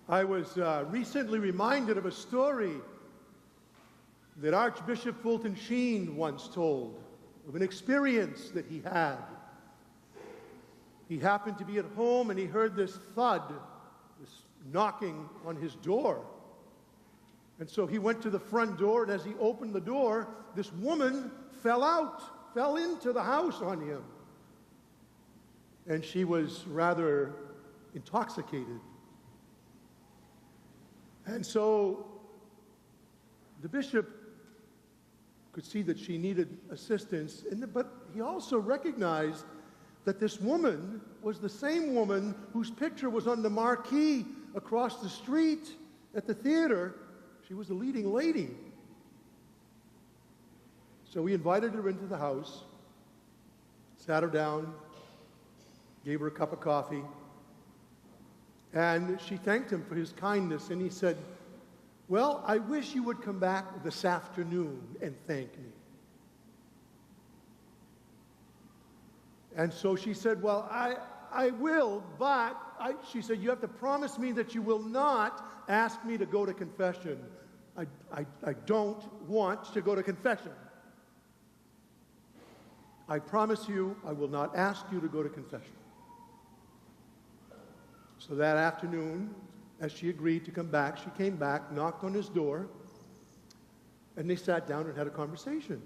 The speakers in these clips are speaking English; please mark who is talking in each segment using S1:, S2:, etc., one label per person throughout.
S1: I was recently reminded of a story that Archbishop Fulton Sheen once told, of an experience that he had. He happened to be at home and he heard this thud, this knocking on his door. And so he went to the front door, and as he opened the door, this woman fell into the house on him. And she was rather intoxicated. And so the bishop could see that she needed assistance, but he also recognized that this woman was the same woman whose picture was on the marquee across the street at the theater. She was the leading lady. So we invited her into the house, sat her down, gave her a cup of coffee, and she thanked him for his kindness, and he said, "Well, I wish you would come back this afternoon and thank me." And so she said, "Well, I will, but," she said, "you have to promise me that you will not ask me to go to confession. I don't want to go to confession. I promise you I will not ask you to go to confession." So that afternoon, as she agreed to come back, she came back, knocked on his door, and they sat down and had a conversation.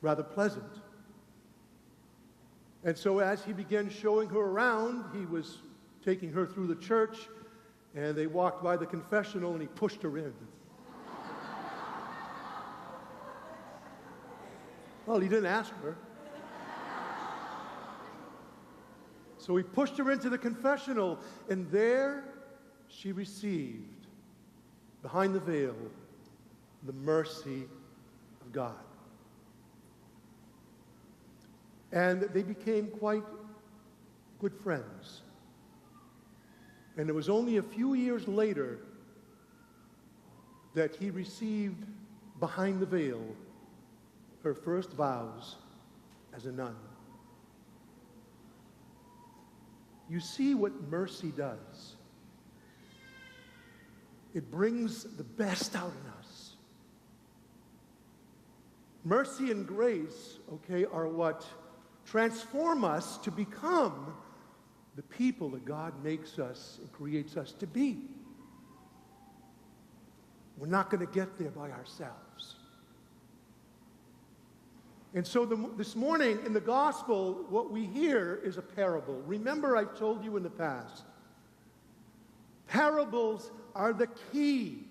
S1: Rather pleasant. And so as he began showing her around, he was taking her through the church, and they walked by the confessional, and he pushed her in. Well, he didn't ask her. So he pushed her into the confessional, and there she received, behind the veil, the mercy of God. And they became quite good friends. And it was only a few years later that he received, behind the veil, her first vows as a nun. You see what mercy does. It brings the best out in us. Mercy and grace, are what transform us to become the people that God makes us and creates us to be. We're not going to get there by ourselves. And so this morning in the gospel, what we hear is a parable. Remember, I've told you in the past, parables are the key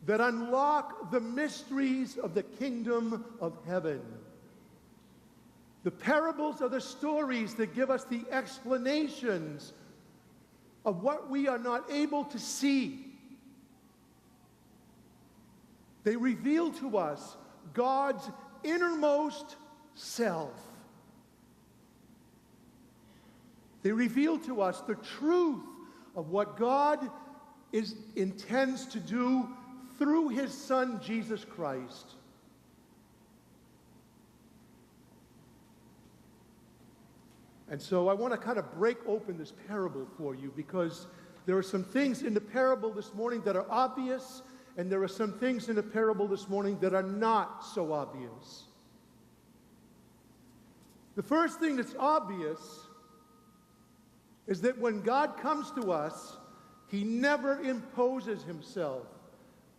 S1: that unlock the mysteries of the kingdom of heaven. The parables are the stories that give us the explanations of what we are not able to see. They reveal to us God's innermost self. They reveal to us the truth of what God intends to do through his Son, Jesus Christ. And so I want to kind of break open this parable for you, because there are some things in the parable this morning that are obvious, and there are some things in the parable this morning that are not so obvious. The first thing that's obvious is that when God comes to us, he never imposes himself.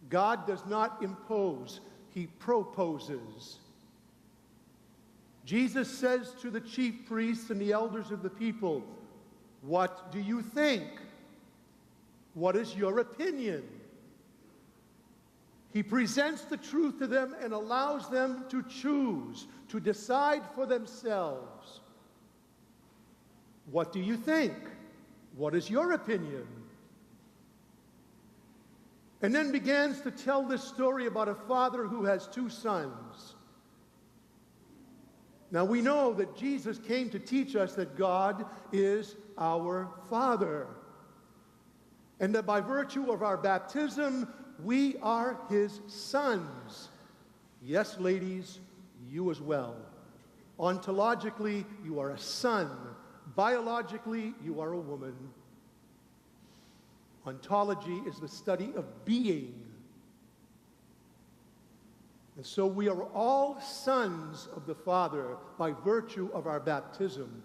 S1: God does not impose, he proposes. Jesus says to the chief priests and the elders of the people, "What do you think? What is your opinion?" He presents the truth to them and allows them to choose, to decide for themselves. What do you think? What is your opinion? And then begins to tell this story about a father who has two sons. Now we know that Jesus came to teach us that God is our Father, and that by virtue of our baptism, we are his sons. Yes, ladies, you as well. Ontologically, you are a son. Biologically, you are a woman. Ontology is the study of being. And so we are all sons of the Father by virtue of our baptism.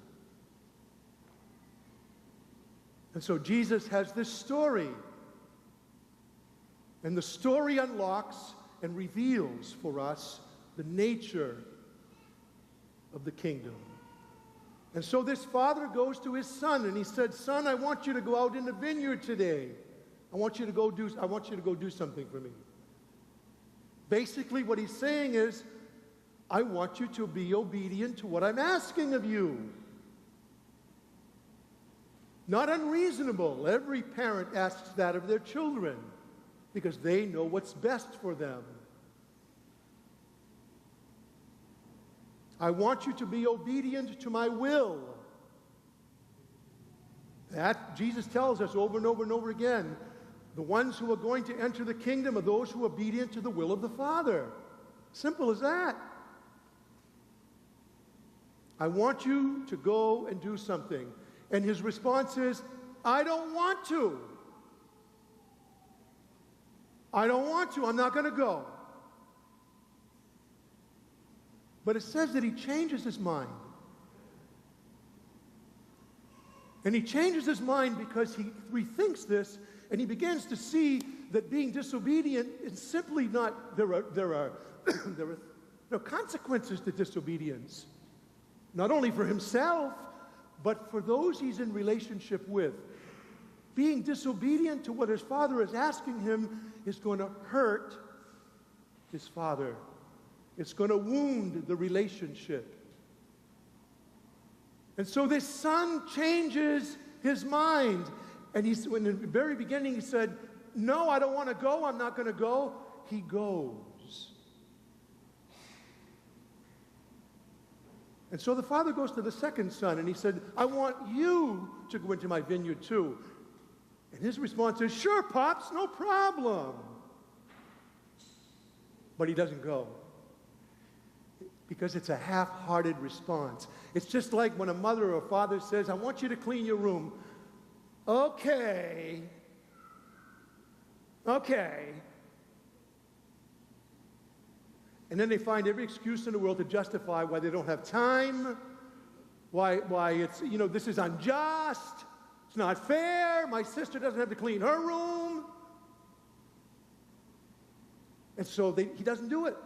S1: And so Jesus has this story. And the story unlocks and reveals for us the nature of the kingdom. And so this father goes to his son and he said, "Son, I want you to go out in the vineyard today. I want you to go do something for me." Basically what he's saying is, I want you to be obedient to what I'm asking of you. Not unreasonable. Every parent asks that of their children because they know what's best for them. I want you to be obedient to my will. That Jesus tells us over and over and over again. The ones who are going to enter the kingdom are those who are obedient to the will of the Father. Simple as that. I want you to go and do something. And his response is, I don't want to. I don't want to. I'm not going to go. But it says that he changes his mind. And he changes his mind because he rethinks this, and he begins to see that being disobedient is simply not, there are consequences to disobedience. Not only for himself, but for those he's in relationship with. Being disobedient to what his father is asking him is going to hurt his father. It's going to wound the relationship. And so this son changes his mind. And in the very beginning he said, "No, I don't want to go. I'm not going to go." He goes. And so the father goes to the second son and he said, "I want you to go into my vineyard too." And his response is, "Sure, Pops, no problem." But he doesn't go. Because it's a half-hearted response. It's just like when a mother or father says, "I want you to clean your room." Okay. And then they find every excuse in the world to justify why they don't have time, why it's, this is unjust, it's not fair, my sister doesn't have to clean her room. And so he doesn't do it.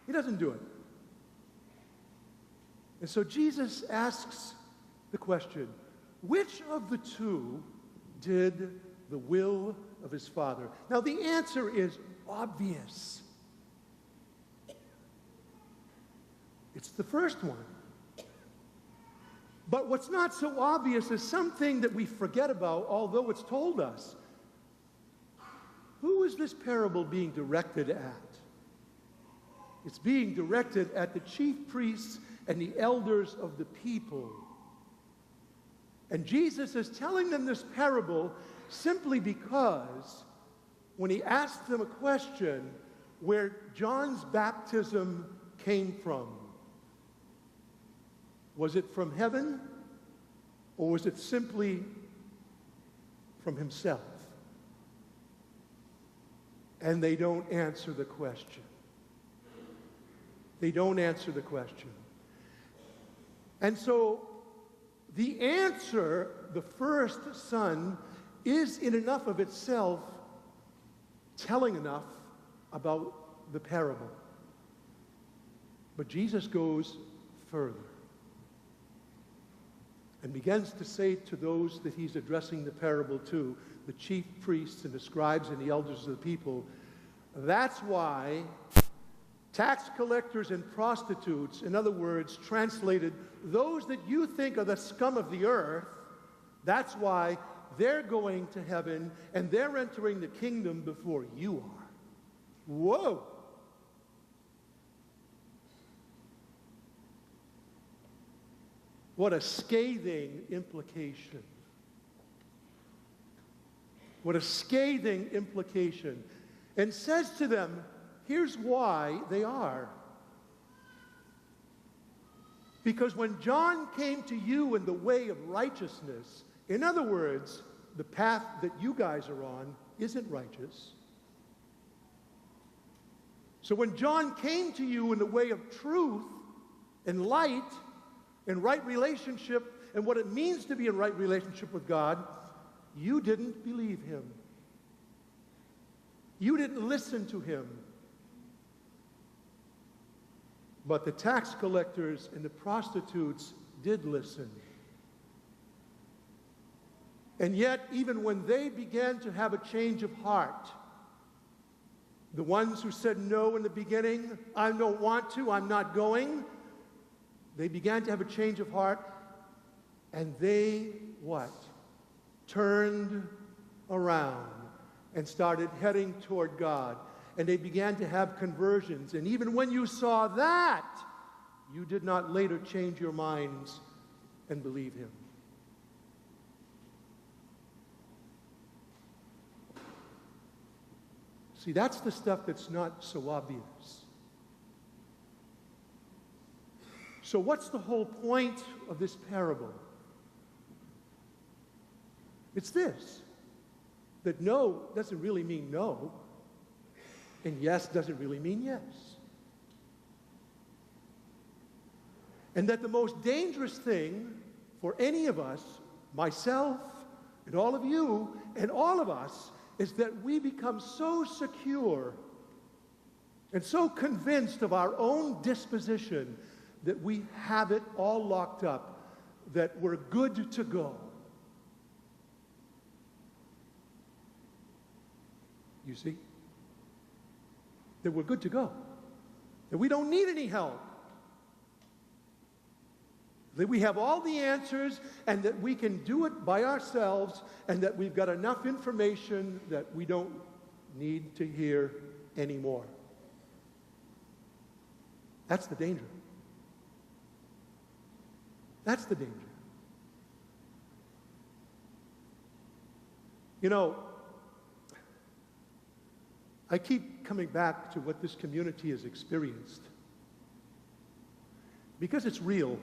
S1: He doesn't do it. And so Jesus asks the question, which of the two did the will of his father? Now the answer is obvious. It's the first one. But what's not so obvious is something that we forget about, although it's told us. Who is this parable being directed at? It's being directed at the chief priests and the elders of the people. And Jesus is telling them this parable simply because when he asked them a question where John's baptism came from, was it from heaven or was it simply from himself? And they don't answer the question. They don't answer the question. And so the answer, the first son, is in enough of itself telling enough about the parable. But Jesus goes further and begins to say to those that he's addressing the parable to, the chief priests and the scribes and the elders of the people, that's why tax collectors and prostitutes, in other words, translated, those that you think are the scum of the earth, that's why they're going to heaven and they're entering the kingdom before you are. Whoa! What a scathing implication. What a scathing implication. And says to them, here's why they are. Because when John came to you in the way of righteousness, in other words, the path that you guys are on isn't righteous. So when John came to you in the way of truth and light and right relationship and what it means to be in right relationship with God, you didn't believe him. You didn't listen to him. But the tax collectors and the prostitutes did listen. And yet, even when they began to have a change of heart, the ones who said no in the beginning, I don't want to, I'm not going, they began to have a change of heart, and they, what? Turned around and started heading toward God. And they began to have conversions. And even when you saw that, you did not later change your minds and believe him. See, that's the stuff that's not so obvious. So what's the whole point of this parable? It's this, that no doesn't really mean no, and yes doesn't really mean yes. And that the most dangerous thing for any of us, myself and all of you and all of us, is that we become so secure and so convinced of our own disposition that we have it all locked up, that we're good to go. You see? That we're good to go. That we don't need any help. That we have all the answers and that we can do it by ourselves and that we've got enough information that we don't need to hear anymore. That's the danger. That's the danger. You know, I keep coming back to what this community has experienced because it's real,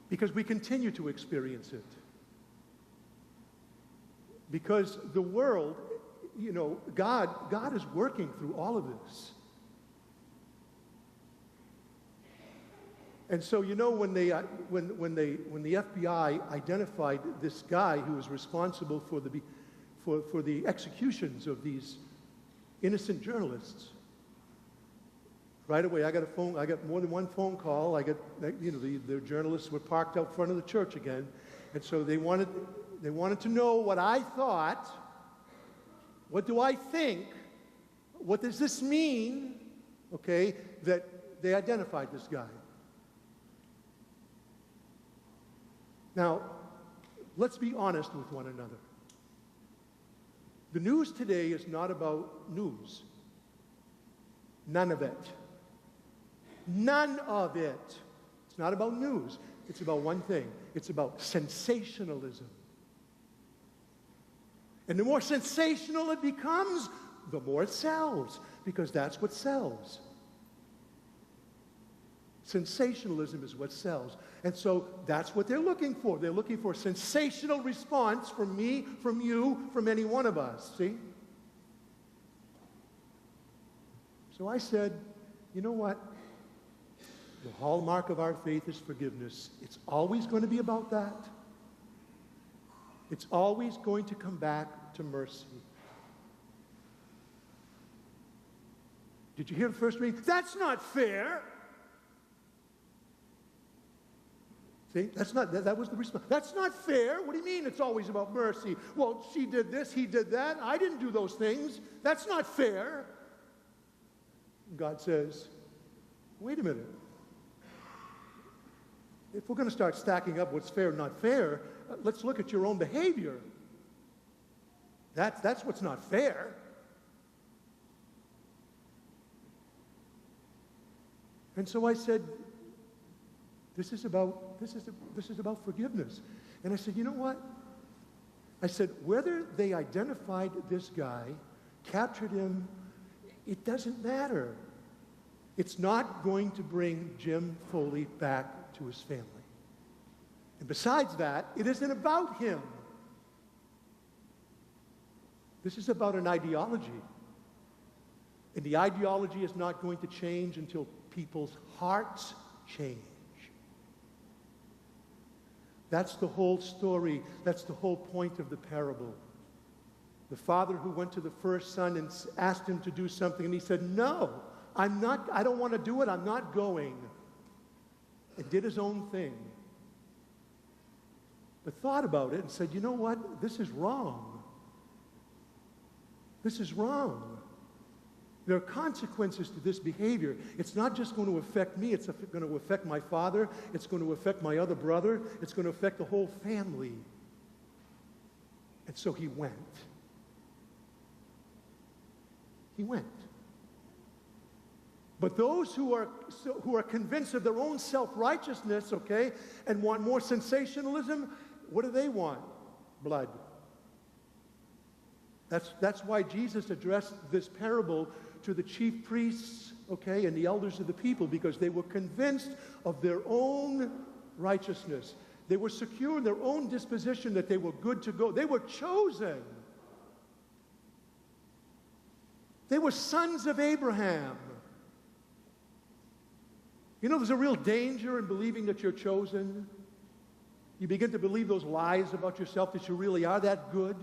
S1: because we continue to experience it, because the world, you know, God is working through all of this. And so, you know, when the FBI identified this guy who was responsible for the executions of these innocent journalists, right away I got more than one phone call. You know, the journalists were parked out front of the church again, and so they wanted to know what I thought. What do I think? What does this mean? Okay, that they identified this guy. Now, let's be honest with one another. The news today is not about news. None of it. None of it. It's not about news. It's about one thing. It's about sensationalism. And the more sensational it becomes, the more it sells, because that's what sells. Sensationalism is what sells. And so that's what they're looking for. They're looking for a sensational response from me, from you, from any one of us. See? So I said, you know what? The hallmark of our faith is forgiveness. It's always going to be about that. It's always going to come back to mercy. Did you hear the first reading? That's not fair. See, that was the response. That's not fair. What do you mean it's always about mercy? Well, she did this, he did that. I didn't do those things. That's not fair. God says, wait a minute. If we're going to start stacking up what's fair and not fair, let's look at your own behavior. That's what's not fair. And so I said, This is about forgiveness. And I said, you know what? I said, whether they identified this guy, captured him, it doesn't matter. It's not going to bring Jim Foley back to his family. And besides that, it isn't about him. This is about an ideology. And the ideology is not going to change until people's hearts change. That's the whole story. That's the whole point of the parable. The father who went to the first son and asked him to do something, and he said, "No, I don't want to do it. I'm not going." And did his own thing. But thought about it and said, "You know what? This is wrong. This is wrong. There are consequences to this behavior. It's not just going to affect me. It's going to affect my father. It's going to affect my other brother. It's going to affect the whole family." And so he went. He went. But those who are convinced of their own self-righteousness, okay, and want more sensationalism, what do they want? Blood. That's why Jesus addressed this parable to the chief priests, okay, and the elders of the people, because they were convinced of their own righteousness. They were secure in their own disposition that they were good to go. They were chosen. They were sons of Abraham. You know, there's a real danger in believing that you're chosen. You begin to believe those lies about yourself that you really are that good.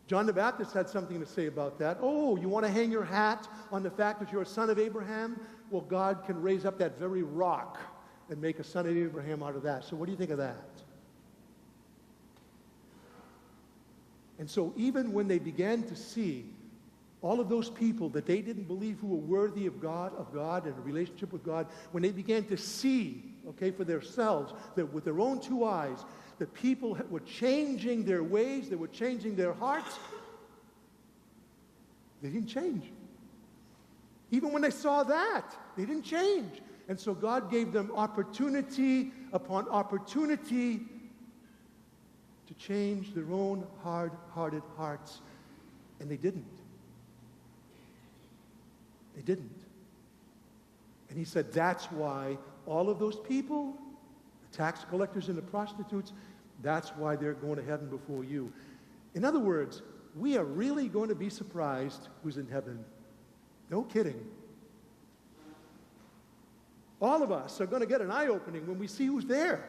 S1: John the Baptist had something to say about that. Oh, you want to hang your hat on the fact that you're a son of Abraham? Well, God can raise up that very rock and make a son of Abraham out of that. So what do you think of that? And so even when they began to see all of those people that they didn't believe who were worthy of God and a relationship with God, when they began to see, okay, for themselves, that with their own two eyes, the people were changing their ways, they were changing their hearts, they didn't change. Even when they saw that, they didn't change. And so God gave them opportunity upon opportunity to change their own hard-hearted hearts, and they didn't. They didn't. And he said, that's why all of those people, the tax collectors and the prostitutes, that's why they're going to heaven before you. In other words, we are really going to be surprised who's in heaven. No kidding. All of us are going to get an eye-opening when we see who's there.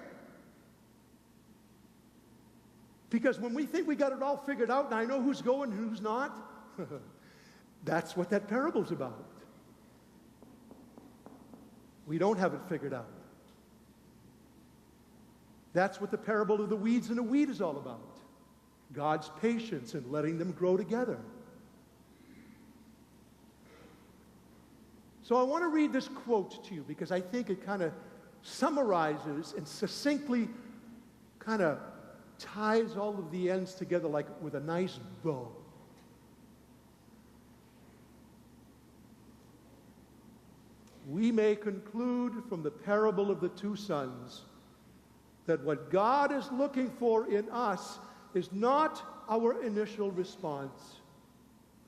S1: Because when we think we got it all figured out and I know who's going and who's not, that's what that parable's about. We don't have it figured out. That's what the parable of the weeds and the wheat is all about. God's patience in letting them grow together. So I want to read this quote to you because I think it kind of summarizes and succinctly kind of ties all of the ends together like with a nice bow. We may conclude from the parable of the two sons that what God is looking for in us is not our initial response,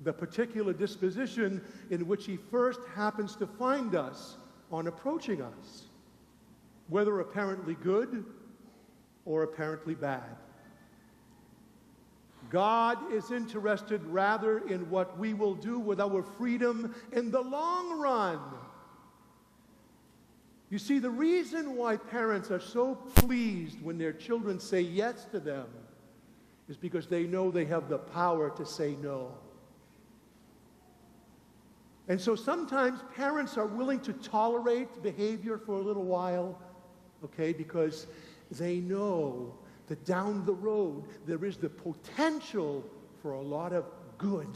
S1: the particular disposition in which he first happens to find us on approaching us, whether apparently good or apparently bad. God is interested rather in what we will do with our freedom in the long run. You see, the reason why parents are so pleased when their children say yes to them is because they know they have the power to say no. And so sometimes parents are willing to tolerate behavior for a little while, okay, because they know that down the road there is the potential for a lot of good.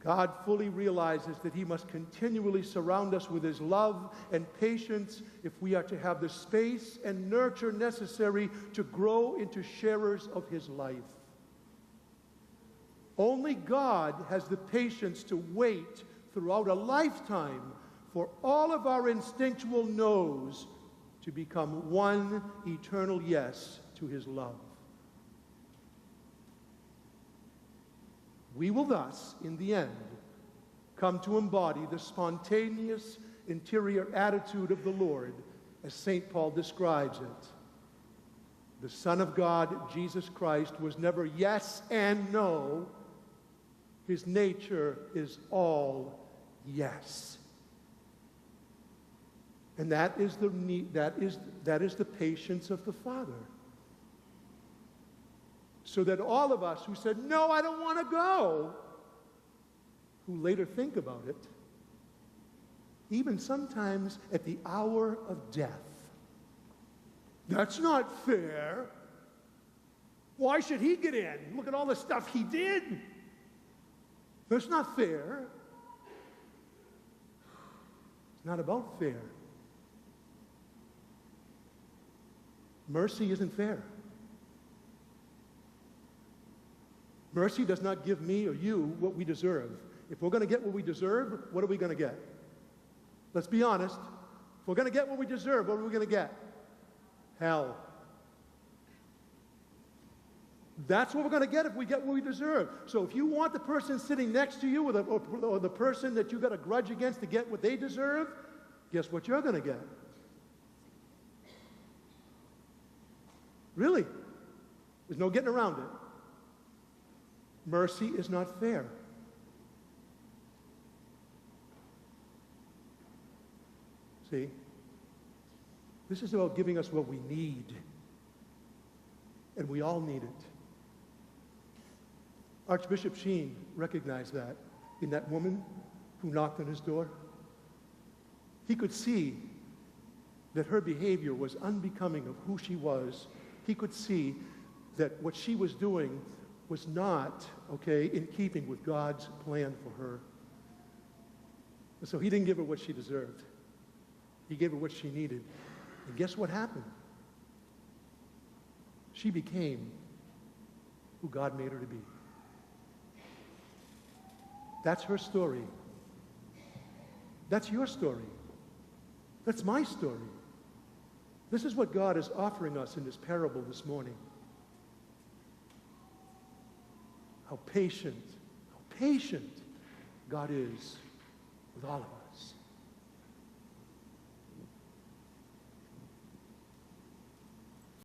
S1: God fully realizes that he must continually surround us with his love and patience if we are to have the space and nurture necessary to grow into sharers of his life. Only God has the patience to wait throughout a lifetime for all of our instinctual no's to become one eternal yes to his love. We will thus, in the end, come to embody the spontaneous interior attitude of the Lord, as St. Paul describes it. The Son of God, Jesus Christ, was never yes and no. His nature is all yes. And that is the patience of the Father. So that all of us who said, no, I don't want to go, who later think about it, even sometimes at the hour of death. That's not fair. Why should he get in? Look at all the stuff he did. That's not fair. It's not about fair. Mercy isn't fair. Mercy does not give me or you what we deserve. If we're going to get what we deserve, what are we going to get? Let's be honest. If we're going to get what we deserve, what are we going to get? Hell. That's what we're going to get if we get what we deserve. So if you want the person sitting next to you or the person that you got a grudge against to get what they deserve, guess what you're going to get? Really. There's no getting around it. Mercy is not fair. See? This is about giving us what we need. And we all need it. Archbishop Sheen recognized that in that woman who knocked on his door. He could see that her behavior was unbecoming of who she was. He could see that what she was doing was not, in keeping with God's plan for her. And so he didn't give her what she deserved. He gave her what she needed. And guess what happened? She became who God made her to be. That's her story. That's your story. That's my story. This is what God is offering us in this parable this morning. How patient God is with all of us.